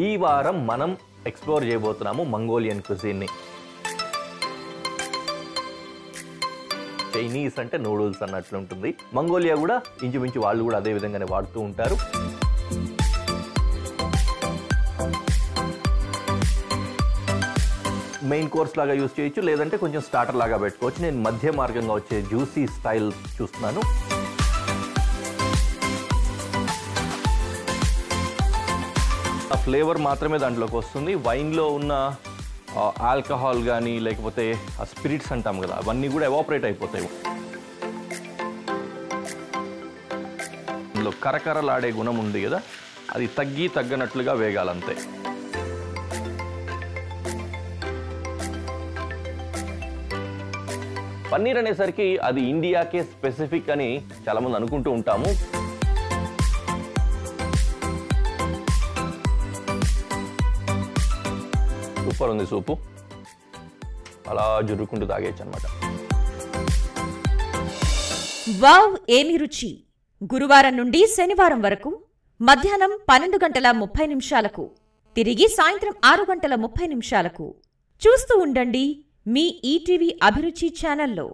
ఈ వారం మనం ఎక్స్ప్లోర్ చేయబోతున్నాము మంగోలియన్ క్విజిన్ని. చైనీస్ అంటే నూడిల్స్ అన్నట్లు ఉంటుంది. మంగోలియా కూడా ఇంచుమించు వాళ్ళు కూడా అదే విధంగానే వాడుతూ ఉంటారు. మెయిన్ కోర్స్ లాగా యూజ్ చేయొచ్చు, లేదంటే కొంచెం స్టార్టర్ లాగా పెట్టుకోవచ్చు. నేను మధ్య మార్గంగా వచ్చే జ్యూసీ స్టైల్ చూస్తున్నాను. ఆ ఫ్లేవర్ మాత్రమే దాంట్లోకి వస్తుంది. వైన్లో ఉన్న ఆల్కహాల్ కానీ లేకపోతే ఆ స్పిరిట్స్ అంటాం కదా, అవన్నీ కూడా ఎవాపరేట్ అయిపోతాయి. ఇందులో కరకరలాడే గుణం ఉంది కదా, అది తగ్గనట్లుగా వేగాలంతే. పన్నీర్ అనేసరికి అది ఇండియాకే స్పెసిఫిక్ అని చాలామంది అనుకుంటూ ఉంటాము. సూపర్ ఉంది సూపు, అలా జుర్రుకుంటూ తాగేయచ్చు అనమాట. వావ్ ఏమి రుచి! గురువారం నుండి శనివారం వరకు మధ్యాహ్నం 12:30 తిరిగి సాయంత్రం 6:30 చూస్తూ ఉండండి మీ ఈటీవీ అభిరుచి ఛానల్లో.